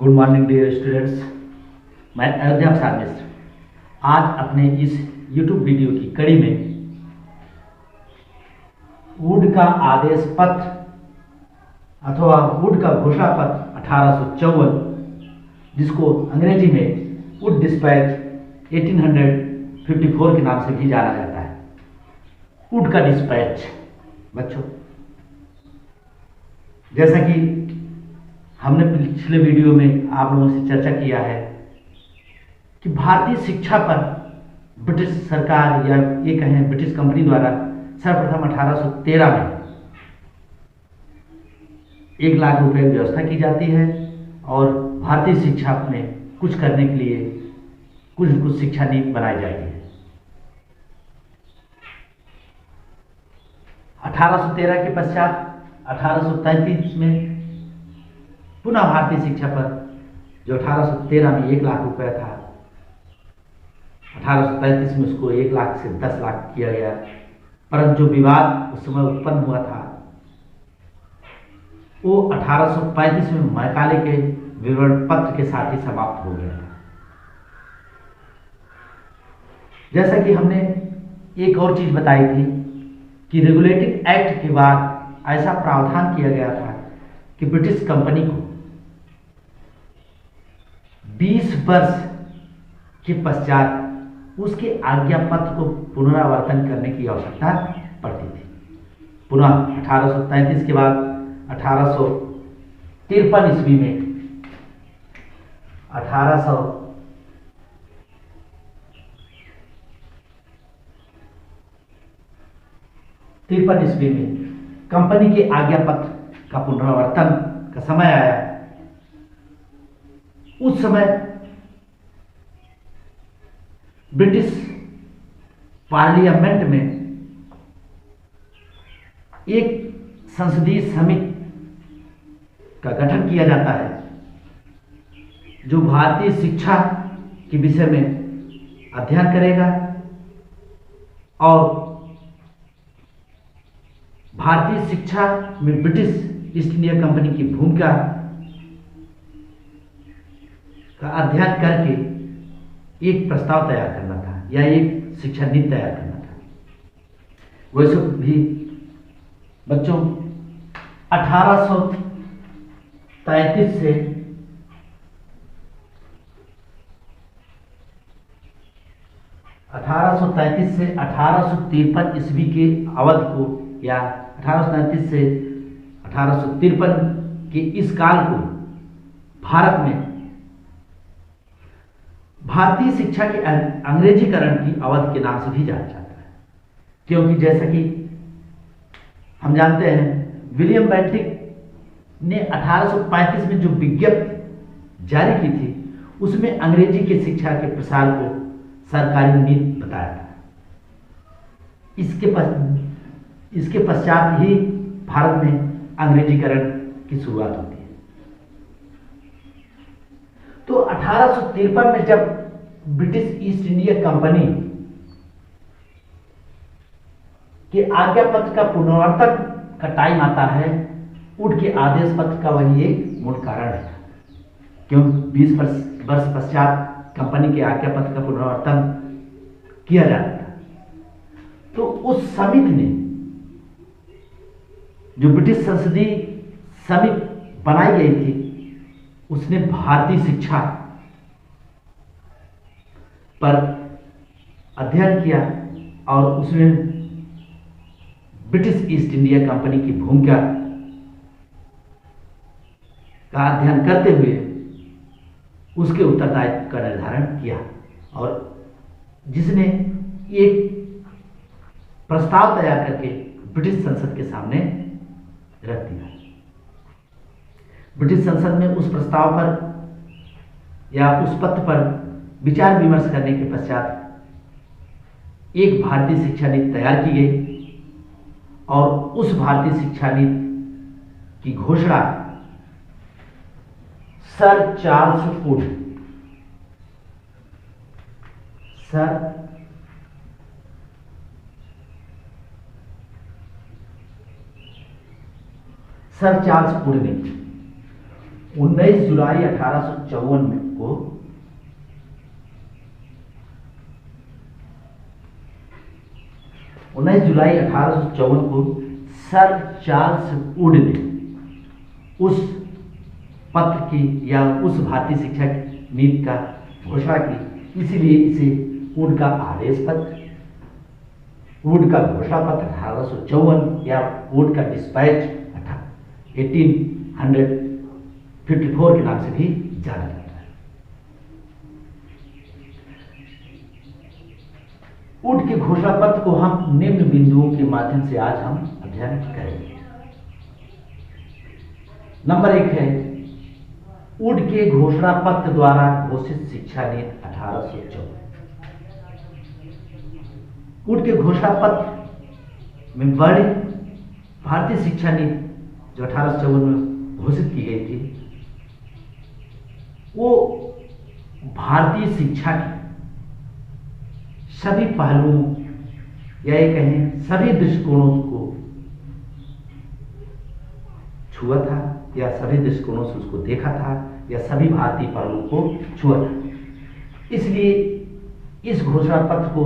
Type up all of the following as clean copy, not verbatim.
Good morning dear students. मैं अयोध्या प्रसाद मिश्र आज अपने इस YouTube वीडियो की कड़ी में वुड का आदेश पत्र अथवा वुड का घोषणा पत्र 1854, जिसको अंग्रेजी में वुड डिस्पैच 1854 के नाम से भी जाना जाता है। वुड का डिस्पैच बच्चों, जैसा कि हमने पिछले वीडियो में आप लोगों से चर्चा किया है कि भारतीय शिक्षा पर ब्रिटिश सरकार या ये कहें ब्रिटिश कंपनी द्वारा सर्वप्रथम 1813 में 1 लाख रुपए की व्यवस्था की जाती है और भारतीय शिक्षा में कुछ करने के लिए कुछ शिक्षा नीति बनाई जाती है। 1813 के पश्चात 1833 में पुनः भारतीय शिक्षा पर जो 1813 में 1 लाख रुपए था, 1833 में उसको 1 लाख से 10 लाख किया गया। परंतु जो विवाद उस समय उत्पन्न हुआ था वो 1835 में मैकाले के विवरण पत्र के साथ ही समाप्त हो गया था। जैसा कि हमने एक और चीज बताई थी कि रेगुलेटिंग एक्ट के बाद ऐसा प्रावधान किया गया था कि ब्रिटिश कंपनी को 20 वर्ष के पश्चात उसके आज्ञा पत्र को पुनरावर्तन करने की आवश्यकता पड़ती थी। पुनः 1833 के बाद 1853 ईस्वी में 1853 ईस्वी में कंपनी के आज्ञा पत्र का पुनरावर्तन का समय आया। उस समय ब्रिटिश पार्लियामेंट में एक संसदीय समिति का गठन किया जाता है जो भारतीय शिक्षा के विषय में अध्ययन करेगा और भारतीय शिक्षा में ब्रिटिश ईस्ट इंडिया कंपनी की भूमिका का अध्ययन करके एक प्रस्ताव तैयार करना था या एक शिक्षा नीति तैयार करना था। वैसे भी बच्चों 1833 से 1853 ईस्वी के अवधि को या 1833 से 1853 के इस काल को भारत में भारतीय शिक्षा के अंग्रेजीकरण की अवधि के नाम से भी जाना जाता है, क्योंकि जैसा कि हम जानते हैं विलियम बेंटिक ने 1835 में जो विज्ञप्ति जारी की थी उसमें अंग्रेजी के शिक्षा के प्रसार को सरकारी नीति बताया था। इसके पश्चात ही भारत में अंग्रेजीकरण की शुरुआत होती है। तो 1853 में जब ब्रिटिश ईस्ट इंडिया कंपनी के आज्ञा पत्र का पुनरावर्तन का टाइम आता है, वुड के आदेश पत्र का वही एक मूल कारण है, क्योंकि 20 वर्ष पश्चात कंपनी के आज्ञा पत्र का पुनरावर्तन किया जाता था। तो उस समिति ने जो ब्रिटिश संसदीय समिति बनाई गई थी उसने भारतीय शिक्षा पर अध्ययन किया और उसमें ब्रिटिश ईस्ट इंडिया कंपनी की भूमिका का अध्ययन करते हुए उसके उत्तरदायित्व का निर्धारण किया और जिसने एक प्रस्ताव तैयार करके ब्रिटिश संसद के सामने रख दिया। ब्रिटिश संसद में उस प्रस्ताव पर या उस पत्र पर विचार विमर्श करने के पश्चात एक भारतीय शिक्षा नीति तैयार की गई और उस भारतीय शिक्षा नीति की घोषणा सर चार्ल्स वुड ने 19 जुलाई 1854 को सर चार्ल्स वुड ने उस पत्र की या उस भारतीय शिक्षा नीति का घोषणा की, इसीलिए इसे वुड का आदेश पत्र, वुड का घोषणा पत्र 1854 या वुड का डिस्पैच 1854 के नाम से भी जाना जाता है। वुड के घोषणा पत्र को हम निम्न बिंदुओं के माध्यम से आज हम अध्ययन करेंगे। नंबर 1 है वुड के घोषणा पत्र द्वारा घोषित शिक्षा नीति 1854। वुड के घोषणा पत्र में वर्णित भारतीय शिक्षा नीति जो 1854 में घोषित की गई थी, वो भारतीय शिक्षा की सभी पहलुओं या ये कहें सभी दृष्टिकोणों को छुआ था या सभी दृष्टिकोणों से उसको देखा था या सभी भारतीय पहलुओं को छुआ था। इसलिए इस घोषणा पत्र को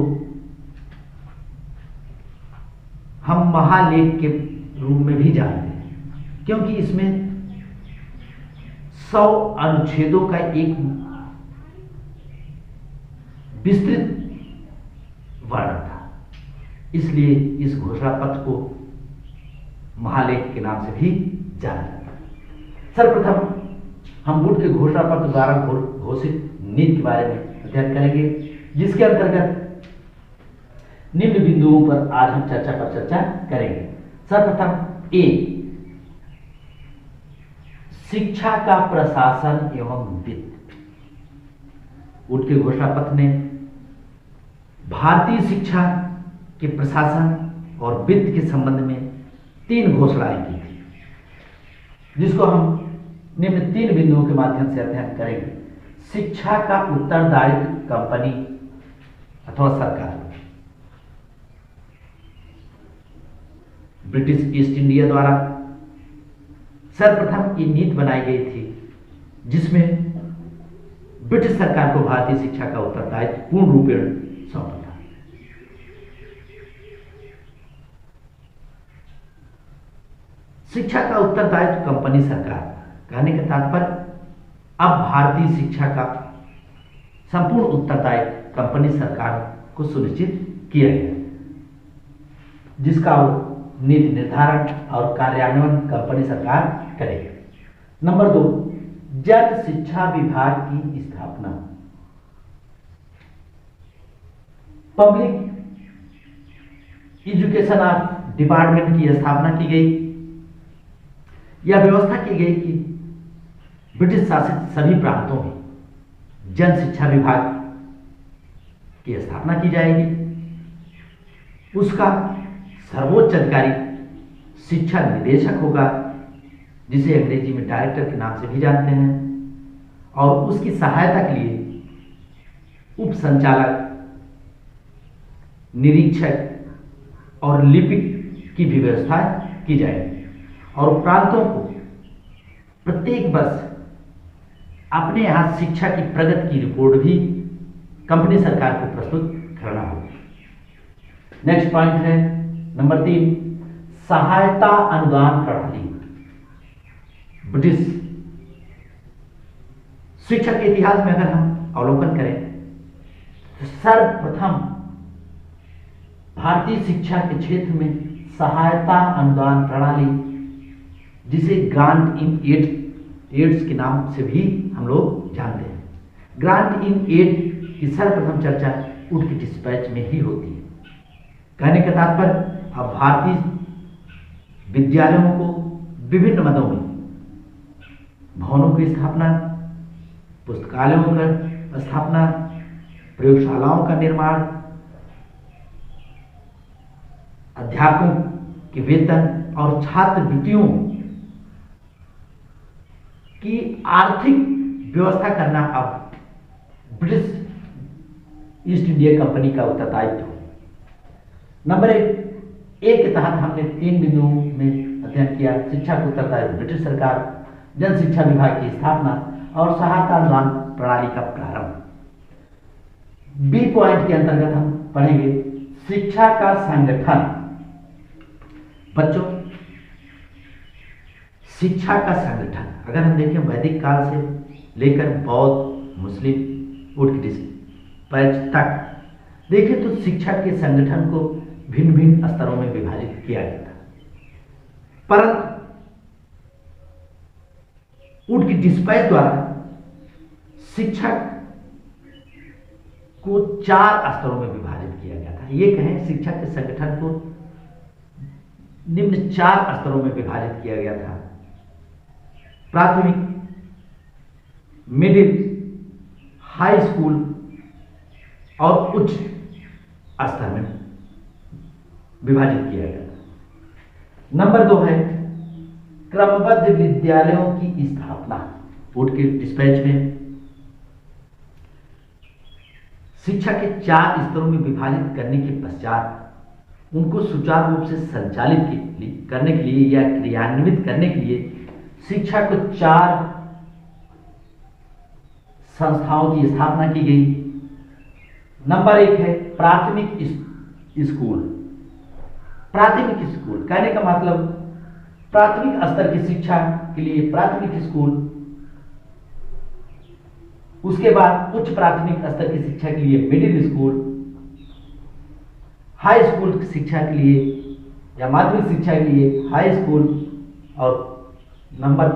हम महालेख के रूप में भी जानते हैं, क्योंकि इसमें 100 अनुच्छेदों का एक विस्तृत वर्णन था। इसलिए इस घोषणा पत्र को महालेख के नाम से भी जाना जाता है। सर्वप्रथम हम वुड के घोषणा पत्र द्वारा घोषित नीति के बारे में अध्ययन करेंगे, जिसके अंतर्गत निम्न बिंदुओं पर आज हम चर्चा करेंगे। सर्वप्रथम ए, शिक्षा का प्रशासन एवं वित्त। वुड के घोषणा पत्र ने भारतीय शिक्षा के प्रशासन और वित्त के संबंध में 3 घोषणाएं की थी, जिसको हम निम्न 3 बिंदुओं के माध्यम से अध्ययन करेंगे। शिक्षा का उत्तरदायित्व कंपनी अथवा सरकार, ब्रिटिश ईस्ट इंडिया द्वारा सर्वप्रथम ये नीति बनाई गई थी, जिसमें ब्रिटिश सरकार को भारतीय शिक्षा का उत्तरदायित्व पूर्ण रूपेण सौंपा था। शिक्षा का उत्तरदायित्व कंपनी सरकार कहने का तात्पर्य अब भारतीय शिक्षा का संपूर्ण उत्तरदायित्व कंपनी सरकार को सुनिश्चित किया गया, जिसका नीति निर्धारण और कार्यान्वयन कंपनी सरकार करेगी। नंबर 2, जन शिक्षा विभाग की स्थापना। पब्लिक एजुकेशन डिपार्टमेंट की स्थापना की गई। यह व्यवस्था की गई कि ब्रिटिश शासित सभी प्रांतों में जन शिक्षा विभाग की स्थापना की जाएगी। उसका सर्वोच्च अधिकारी शिक्षा निदेशक होगा, जिसे अंग्रेजी में डायरेक्टर के नाम से भी जानते हैं, और उसकी सहायता के लिए उप संचालक, निरीक्षक और लिपिक की भी व्यवस्था की जाएगी। और प्रांतों को प्रत्येक वर्ष अपने यहाँ शिक्षा की प्रगति की रिपोर्ट भी कंपनी सरकार को प्रस्तुत करना होगा। नेक्स्ट पॉइंट है नंबर 3, सहायता अनुदान प्रणाली। ब्रिटिश शिक्षा के इतिहास में अगर हम अवलोकन करें तो सर्वप्रथम भारतीय शिक्षा के क्षेत्र में सहायता अनुदान प्रणाली, जिसे ग्रांट इन एड्स के नाम से भी हम लोग जानते हैं, ग्रांट इन एड की सर्वप्रथम चर्चा वुड के डिस्पैच में ही होती है। कहने का तात्पर्य अब भारतीय विद्यालयों को विभिन्न मदों में भवनों की स्थापना, पुस्तकालयों की स्थापना, प्रयोगशालाओं का निर्माण, अध्यापकों के वेतन और छात्रवृत्तियों की आर्थिक व्यवस्था करना अब ब्रिटिश ईस्ट इंडिया कंपनी का उत्तरदायित्व है। नंबर 1 के तहत हमने 3 बिंदुओं में अध्ययन किया। शिक्षा का उत्तरदायित्व ब्रिटिश सरकार, जन शिक्षा विभाग की स्थापना और सहायता अनुदान प्रणाली का प्रारंभ। बी पॉइंट के अंतर्गत हम पढ़ेंगे शिक्षा का संगठन। बच्चों, शिक्षा का संगठन अगर हम देखें वैदिक काल से लेकर बौद्ध, मुस्लिम, उर्दू तक देखें तो शिक्षा के संगठन को भिन्न भिन्न स्तरों में विभाजित किया गया था। परंतु उनकी डिस्पैच द्वारा शिक्षा को 4 स्तरों में विभाजित किया गया था। ये कहें शिक्षा के संगठन को निम्न 4 स्तरों में विभाजित किया गया था: प्राथमिक, मिडिल, हाई स्कूल और उच्च स्तर में विभाजित किया गया था। नंबर 2 है क्रमबद्ध विद्यालयों की स्थापना। उनके डिस्पैच में शिक्षा के 4 स्तरों में विभाजित करने के पश्चात उनको सुचारू रूप से संचालित करने के लिए या क्रियान्वित करने के लिए शिक्षा को 4 संस्थाओं की स्थापना की गई। नंबर 1 है प्राथमिक स्कूल। प्राथमिक स्कूल कहने का मतलब प्राथमिक स्तर की शिक्षा के लिए प्राथमिक स्कूल, उसके बाद उच्च प्राथमिक स्तर की शिक्षा के लिए मिडिल स्कूल, हाई स्कूल की शिक्षा के लिए या माध्यमिक शिक्षा के लिए हाई स्कूल, और नंबर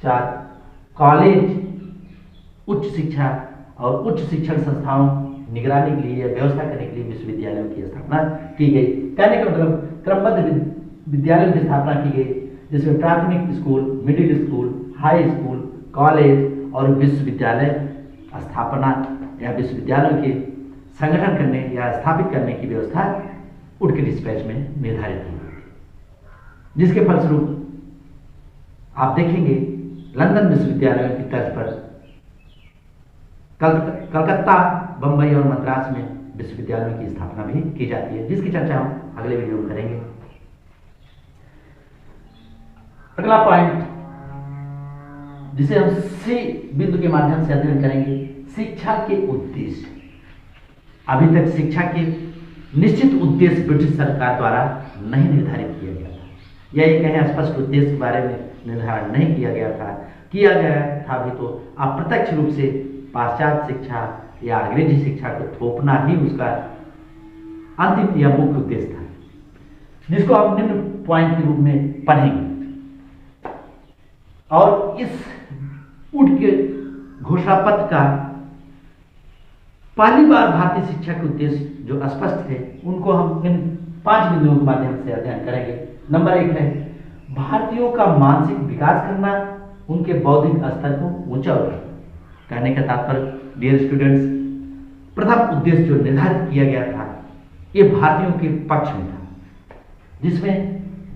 4 कॉलेज, उच्च शिक्षा और उच्च शिक्षण संस्थाओं निगरानी के लिए या व्यवस्था करने के लिए विश्वविद्यालयों की स्थापना की गई। कहने का मतलब क्रमबद्ध विद्यालयों की स्थापना की गई जिसमें प्राथमिक school, middle school, high school, college और विश्वविद्यालय स्थापना या विश्वविद्यालयों के संगठन करने या स्थापित करने की व्यवस्था उनके डिस्पैच में निर्धारित की गई, जिसके फलस्वरूप आप देखेंगे लंदन विश्वविद्यालयों की तर्ज पर कलकत्ता, बंबई और मद्रास में विश्वविद्यालयों की स्थापना भी की जाती है, जिसकी चर्चा हम अगले वीडियो में करेंगे। अगला पॉइंट जिसे हम सी बिंदु के माध्यम से अध्ययन करेंगे, शिक्षा के उद्देश्य। अभी तक शिक्षा के निश्चित उद्देश्य ब्रिटिश सरकार द्वारा नहीं निर्धारित किया गया था या ये कहें स्पष्ट उद्देश्य के बारे में निर्धारण नहीं किया गया था। किया गया था भी तो अप्रत्यक्ष रूप से पाश्चात्य शिक्षा या अंग्रेजी शिक्षा को थोपना ही उसका अंतिम या मुख्य उद्देश्य था, जिसको हम निम्न पॉइंट के रूप में पढ़ेंगे। और इस उड के घोषणा पत्र का पहली बार भारतीय शिक्षा के उद्देश्य जो स्पष्ट थे उनको हम इन 5 बिंदुओं के माध्यम से अध्ययन करेंगे। नंबर 1 है भारतीयों का मानसिक विकास करना, उनके बौद्धिक स्तर को ऊंचा उठाना। कहने का तात्पर्य डियर स्टूडेंट्स, प्रथम उद्देश्य जो निर्धारित किया गया था ये भारतीयों के पक्ष में था, जिसमें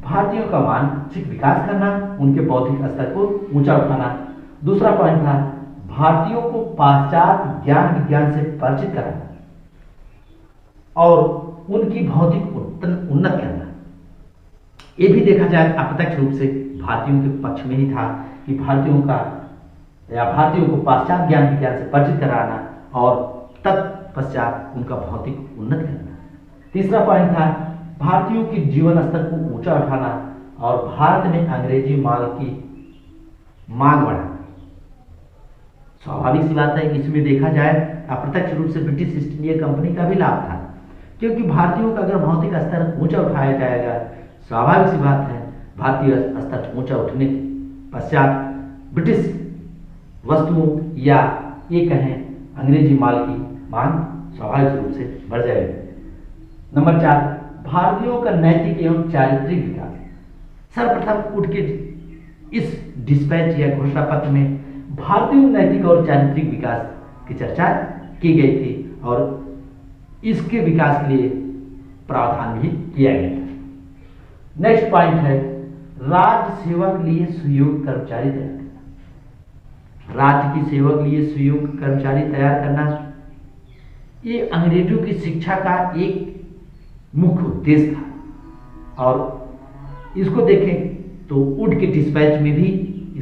भारतीयों का मानसिक विकास करना, उनके बौद्धिक स्तर को ऊंचा उठाना। दूसरा पॉइंट था भारतीयों को पाश्चात्य ज्ञान विज्ञान से परिचित कराना और उनकी भौतिक उन्नत करना। ये भी देखा जाए अप्रत्यक्ष रूप से भारतीयों के पक्ष में ही था कि भारतीयों को पाश्चात्य ज्ञान विज्ञान से परिचित कराना और तत्पश्चात उनका भौतिक उन्नत करना। तीसरा पॉइंट था भारतीयों के जीवन स्तर को ऊंचा उठाना और भारत में अंग्रेजी माल की मांग बढ़ाना। स्वाभाविक सी बात है कि इसमें देखा जाए अप्रत्यक्ष रूप से ब्रिटिश ईस्ट इंडिया कंपनी का भी लाभ था, क्योंकि भारतीयों का अगर भौतिक स्तर ऊंचा उठाया जाएगा, स्वाभाविक सी बात है भारतीय स्तर ऊंचा उठने पश्चात ब्रिटिश वस्तुओं या ये कहें अंग्रेजी माल की मांग स्वाभाविक रूप से बढ़ जाएगी। नंबर 4 भारतीयों का नैतिक एवं चारित्रिक विकास। सर्वप्रथम उठ के इस डिस्पैच या घोषणा पत्र में भारतीय नैतिक और चारित्रिक विकास की चर्चा की गई थी और इसके विकास के लिए प्रावधान भी किया गया था। नेक्स्ट पॉइंट है राज्य सेवा के लिए सुयोग्य कर्मचारी तैयार करना। राज्य की सेवा के लिए सुयोग्य कर्मचारी तैयार करना ये अंग्रेजों की शिक्षा का एक मुख्य उद्देश्य था और इसको देखें तो उड के डिस्पैच में भी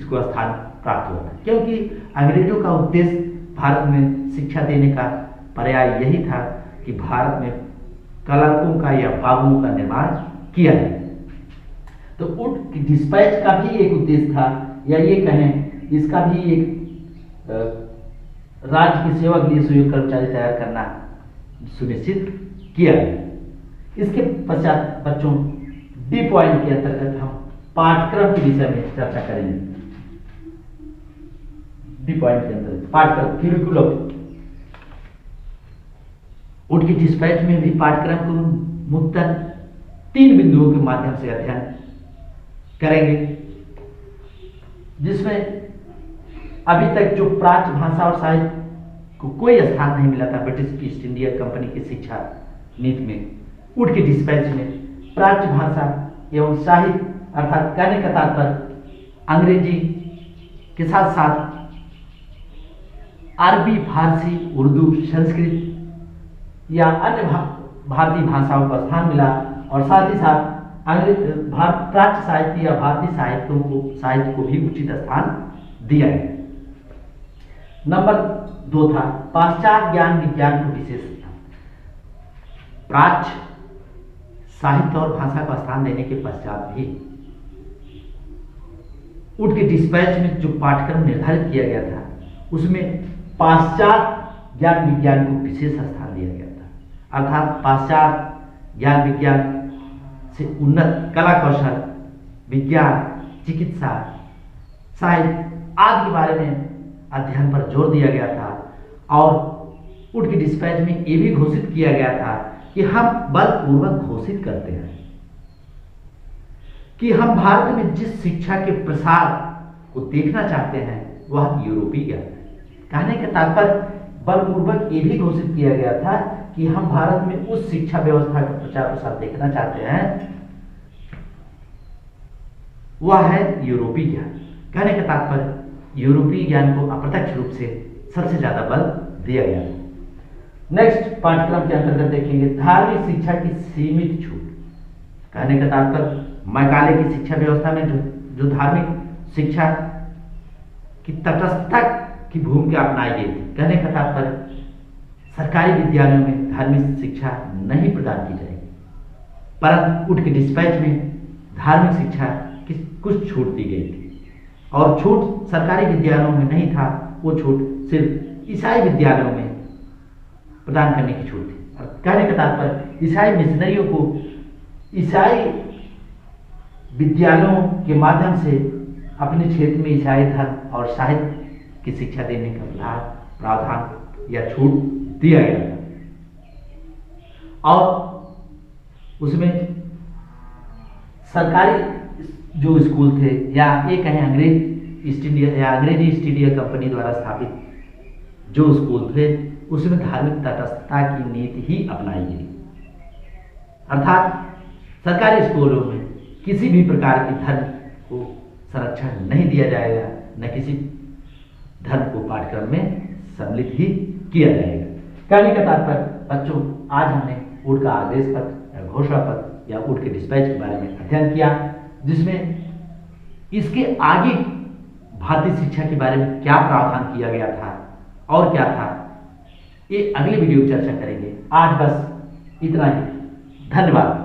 इसको स्थान प्राप्त हुआ था, क्योंकि अंग्रेजों का उद्देश्य भारत में शिक्षा देने का पर्याय यही था कि भारत में कलरकों का या बाबुओं का निर्माण किया जाए। तो ऊँट डिस्पैच का भी एक उद्देश्य था, या ये कहें इसका भी एक राज्य की सेवा के लिए सुयोग्य कर्मचारी तैयार करना सुनिश्चित किया गया। इसके पश्चात बच्चों डी पॉइंट के अंतर्गत हम पाठ्यक्रम के विषय में चर्चा करेंगे। डी पॉइंट के अंतर्गत पाठ्यक्रम करिकुलम। ऊँट की डिस्पैच में भी पाठ्यक्रम को मुख्यतः 3 बिंदुओं के माध्यम से अध्ययन करेंगे, जिसमें अभी तक जो प्राच्य भाषा और साहित्य को कोई स्थान नहीं मिला था ब्रिटिश ईस्ट इंडिया कंपनी की शिक्षा नीति में, ऊँट की डिस्पैच में प्राच्य भाषा एवं साहित्य अर्थात कहने का तात्पर्य अंग्रेजी के साथ साथ अरबी, फारसी, उर्दू, संस्कृत या अन्य भारतीय भाषाओं का स्थान मिला, और साथ ही साथ प्राच्य साहित्य या भारतीय साहित्य को भी उचित स्थान दिया गया। नंबर 2 था पाश्चात्य ज्ञान विज्ञान को विशेष स्थान। प्राच्य साहित्य और भाषा का स्थान देने के पश्चात भी ऊँट के डिस्पैच में जो पाठ्यक्रम निर्धारित किया गया था उसमें पाश्चात्य ज्ञान विज्ञान को विशेष स्थान दिया गया था, अर्थात पाश्चात्य ज्ञान विज्ञान से उन्नत कला कौशल, विज्ञान, चिकित्सा, साहित्य आदि के बारे में अध्ययन पर जोर दिया गया था। और ऊँट की डिस्पैच में ये भी घोषित किया गया था कि हम बलपूर्वक घोषित करते हैं कि हम भारत में जिस शिक्षा के प्रसार को देखना चाहते हैं वह यूरोपीय ज्ञान है। कहने का तात्पर्य बलपूर्वक ये भी घोषित किया गया था कि हम भारत में उस शिक्षा व्यवस्था का प्रचार प्रसार देखना चाहते हैं, वह है यूरोपीय ज्ञान। कहने का तात्पर्य यूरोपीय ज्ञान को अप्रत्यक्ष रूप से सबसे ज्यादा बल दिया गया था। नेक्स्ट पाठ्यक्रम के अंतर्गत देखेंगे धार्मिक शिक्षा की सीमित छूट। कहने का तात्पर्य मैकाले की शिक्षा व्यवस्था में जो धार्मिक शिक्षा की तटस्थता की भूमिका अपनाई गई थी। कहने का तात्पर्य सरकारी विद्यालयों में धार्मिक शिक्षा नहीं प्रदान की जाएगी, परंतु ऊँट के डिस्पैच में धार्मिक शिक्षा की कुछ छूट दी गई थी, और छूट सरकारी विद्यालयों में नहीं था, वो छूट सिर्फ ईसाई विद्यालयों में प्रदान करने की छूट थी। और कहने का तात्पर्य ईसाई मिशनरियों को ईसाई विद्यालयों के माध्यम से अपने क्षेत्र में ईसाई धर्म और साहित्य की शिक्षा देने का प्रावधान या छूट दिया गया था। और उसमें सरकारी जो स्कूल थे या ये कहें अंग्रेजी ईस्ट इंडिया कंपनी द्वारा स्थापित जो स्कूल थे उसमें धार्मिक तटस्थता की नीति ही अपनाई गई, अर्थात सरकारी स्कूलों में किसी भी प्रकार के धर्म को संरक्षण नहीं दिया जाएगा, न किसी धर्म को पाठ्यक्रम में सम्मिलित ही किया जाएगा। कहने का तात्पर्य बच्चों आज हमने ऊँट का आदेश पत्र या घोषणा पत्र या ऊँट के डिस्पैच के बारे में अध्ययन किया, जिसमें इसके आगे भारतीय शिक्षा के बारे में क्या प्रावधान किया गया था और क्या था, ये अगले वीडियो में चर्चा करेंगे। आज बस इतना ही। धन्यवाद।